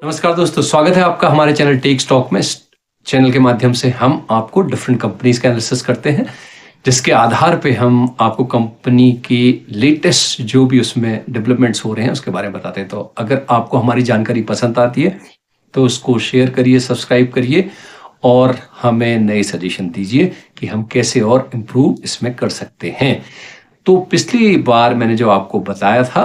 नमस्कार दोस्तों, स्वागत है आपका हमारे चैनल टेक स्टॉक में। चैनल के माध्यम से हम आपको डिफरेंट कंपनीज का एनालिसिस करते हैं, जिसके आधार पे हम आपको कंपनी की लेटेस्ट जो भी उसमें डेवलपमेंट्स हो रहे हैं उसके बारे में बताते हैं। तो अगर आपको हमारी जानकारी पसंद आती है तो उसको शेयर करिए, सब्सक्राइब करिए और हमें नए सजेशन दीजिए कि हम कैसे और इम्प्रूव इसमें कर सकते हैं। तो पिछली बार मैंने जो आपको बताया था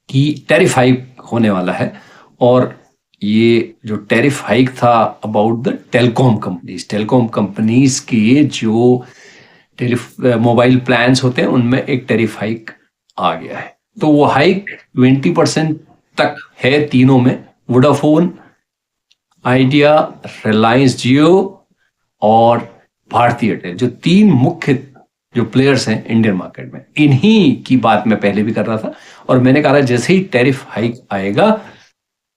कि टैरिफ हाइक होने वाला है, और ये जो टैरिफ हाइक था अबाउट द टेलीकॉम कंपनीज के जो मोबाइल प्लान्स होते हैं उनमें एक टैरिफ हाइक आ गया है। तो वो हाइक 20% तक है तीनों में, वोडाफोन, आइडिया, रिलायंस जियो और भारती एयरटेल, जो तीन मुख्य जो प्लेयर्स हैं इंडियन मार्केट में। इन्हीं की बात मैं पहले भी कर रहा था और मैंने कहा जैसे ही टैरिफ हाइक आएगा,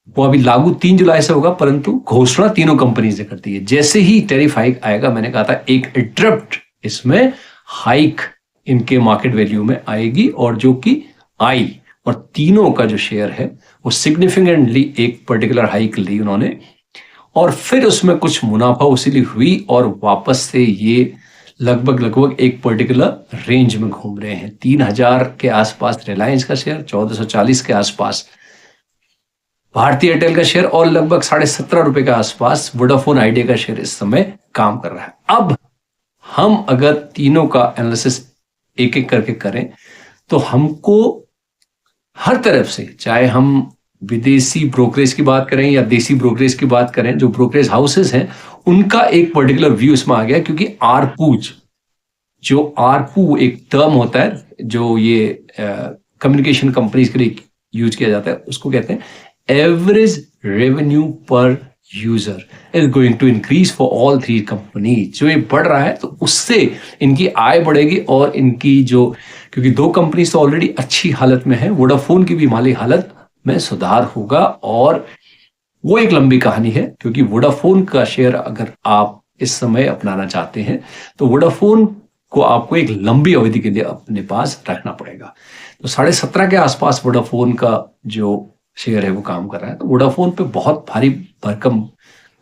वो अभी लागू 3 जुलाई से होगा, परंतु घोषणा तीनों कंपनीज ने कर दी है। जैसे ही टैरिफ हाइक आएगा, मैंने कहा था एक एब्रप्ट इसमें हाइक इनके मार्केट वैल्यू में आएगी, और जो कि आई, और तीनों का जो शेयर है वो सिग्निफिकेंटली एक पर्टिकुलर हाइक ली उन्होंने, और फिर उसमें कुछ मुनाफा वसूली हुई और वापस से ये लगभग एक पर्टिकुलर रेंज में घूम रहे हैं। 3000 के आसपास रिलायंस का शेयर, 1440 के आसपास भारतीय एयरटेल का शेयर और लगभग 17.5 रुपए के आसपास वोडाफोन आइडिया का शेयर इस समय काम कर रहा है। अब हम अगर तीनों का एनालिसिस एक एक करके करें तो हमको हर तरफ से, चाहे हम विदेशी ब्रोकरेज की बात करें या देसी ब्रोकरेज की बात करें, जो ब्रोकरेज हाउसेस हैं उनका एक पर्टिकुलर व्यू इसमें आ गया, क्योंकि आरपू एक टर्म होता है जो ये कम्युनिकेशन कंपनीज के लिए यूज किया जाता है, उसको कहते हैं average revenue per user is going to increase for all 3 companies. जो ये बढ़ रहा है तो उससे इनकी आय बढ़ेगी, और इनकी जो, क्योंकि 2 कंपनीज तो ऑलरेडी अच्छी हालत में है, वोडाफोन की भी माली हालत में सुधार होगा, और वो एक लंबी कहानी है। क्योंकि वोडाफोन का शेयर अगर आप इस समय अपनाना चाहते हैं तो वोडाफोन को आपको एक लंबी अवधि के लिए अपने पास रखना पड़ेगा। तो 17.5 के आसपास वोडाफोन का जो शेयर है वो काम कर रहा है। तो वोडाफोन पे बहुत भारी भरकम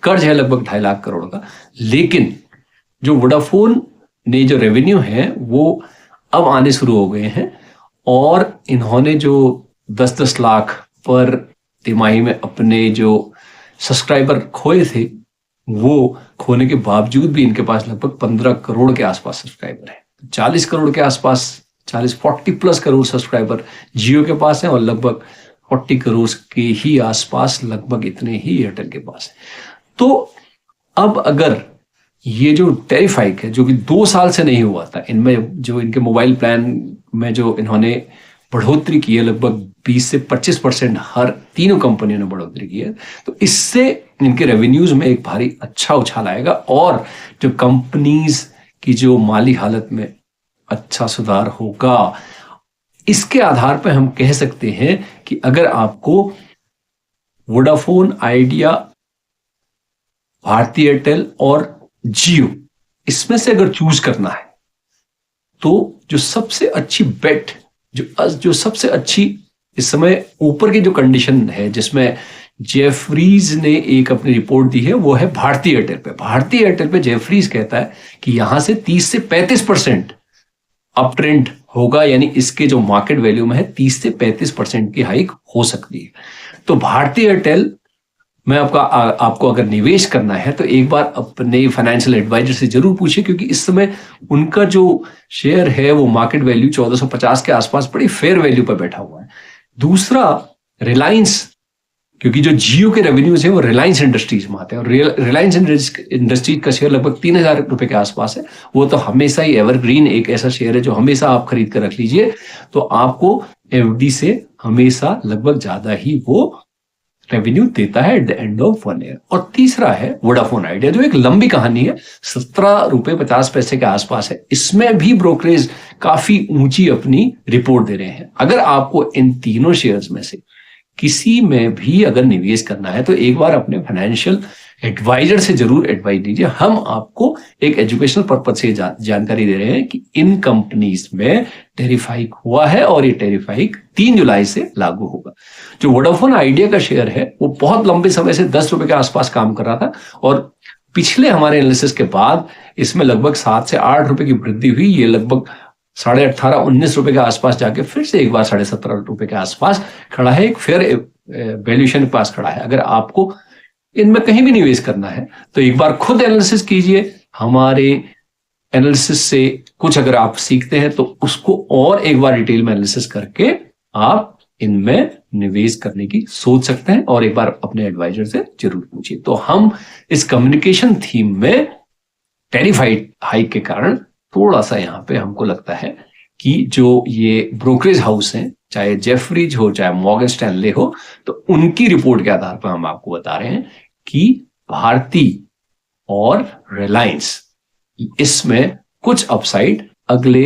कर्ज है, लगभग 2.5 लाख करोड़ का। लेकिन जो वोडाफोन ने जो रेवेन्यू है वो अब आने शुरू हो गए हैं, और इन्होंने जो 10-10 लाख पर तिमाही में अपने जो सब्सक्राइबर खोए थे, वो खोने के बावजूद भी इनके पास लगभग 15 करोड़ के आसपास सब्सक्राइबर है। 40 करोड़ के आसपास, 40-40 प्लस करोड़ सब्सक्राइबर जियो के पास है, और लगभग 40 करोड़ के ही आसपास लगभग इतने ही एयरटेल के पास है। तो अब अगर ये जो टैरिफ हाइक है, जो कि 2 साल से नहीं हुआ था, इनमें जो इनके मोबाइल प्लान में जो इन्होंने बढ़ोतरी की है, लगभग 20 से 25% हर तीनों कंपनियों ने बढ़ोतरी की है, तो इससे इनके रेवेन्यूज में एक भारी अच्छा उछाल आएगा, और जो कंपनीज की जो माली हालत में अच्छा सुधार होगा। इसके आधार पर हम कह सकते हैं कि अगर आपको वोडाफोन, आइडिया, भारती एयरटेल और जियो इसमें से अगर चूज करना है, तो जो सबसे अच्छी बेट, जो सबसे अच्छी इस समय ऊपर की जो कंडीशन है, जिसमें जेफरीज ने एक अपनी रिपोर्ट दी है, वो है भारती एयरटेल पे। भारती एयरटेल पे जेफरीज कहता है कि यहां से 30 से 35% अप ट्रेंड होगा, यानी इसके जो मार्केट वैल्यू में है 30 से 35% की हाइक हो सकती है। तो भारती एयरटेल में आपको अगर निवेश करना है तो एक बार अपने फाइनेंशियल एडवाइजर से जरूर पूछिए, क्योंकि इस समय उनका जो शेयर है वो मार्केट वैल्यू 1450 के आसपास बड़ी फेयर वैल्यू पर बैठा हुआ है। दूसरा, रिलायंस, क्योंकि जो जियो के रेवेन्यूज है वो रिलायंस इंडस्ट्रीज में आते हैं, और रिलायंस इंडस्ट्रीज का शेयर लगभग 3000 रुपए के आसपास है। वो तो हमेशा ही एवरग्रीन एक ऐसा शेयर है जो हमेशा आप खरीद कर रख लीजिए, तो आपको एफडी से हमेशा लगभग ज्यादा ही वो रेवेन्यू देता है at the end of 1 year. और तीसरा है वोडाफोन आइडिया, जो एक लंबी कहानी है, 17.50 रुपए के आसपास है। इसमें भी ब्रोकरेज काफी ऊंची अपनी रिपोर्ट दे रहे हैं। अगर आपको इन तीनों शेयर्स में से किसी में भी अगर निवेश करना है तो एक बार अपने फाइनेंशियल एडवाइजर से जरूर एडवाइस लीजिए। हम आपको एक एजुकेशनल पर्पज से जानकारी दे रहे हैं कि इन कंपनीज में टैरिफ हाइक हुआ है और ये टैरिफ हाइक 3 जुलाई से लागू होगा। जो वोडाफोन आइडिया का शेयर है वो बहुत लंबे समय से 10 रुपए के आसपास काम कर रहा था और पिछले हमारे एनालिसिस के बाद इसमें लगभग 7 से 8 रुपए की वृद्धि हुई। ये लगभग 18.5-19 रुपए के आसपास जाके फिर से एक बार 17.5 रुपए के आसपास खड़ा है, एक फेयर वैल्यूएशन के पास खड़ा है। अगर आपको इनमें कहीं भी निवेश करना है तो एक बार खुद एनालिसिस कीजिए। हमारे एनालिसिस से कुछ अगर आप सीखते हैं तो उसको और एक बार डिटेल में एनालिसिस करके आप इनमें निवेश करने की सोच सकते हैं और एक बार अपने एडवाइजर से जरूर पूछिए। तो हम इस कम्युनिकेशन थीम में टैरिफ हाइक के कारण थोड़ा सा यहां पे हमको लगता है कि जो ये ब्रोकरेज हाउस हैं, चाहे जेफरीज हो चाहे मॉर्गन स्टैनले हो, तो उनकी रिपोर्ट के आधार पर हम आपको बता रहे हैं कि भारती और रिलायंस इसमें कुछ अपसाइड अगले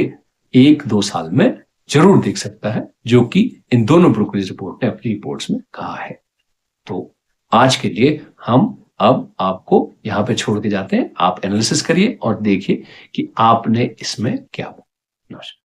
1-2 साल में जरूर दिख सकता है, जो कि इन दोनों ब्रोकरेज रिपोर्ट ने अपनी रिपोर्ट्स में कहा है। तो आज के लिए हम अब आपको यहां पे छोड़ के जाते हैं। आप एनालिसिस करिए और देखिए कि आपने इसमें क्या हुआ। नमस्कार।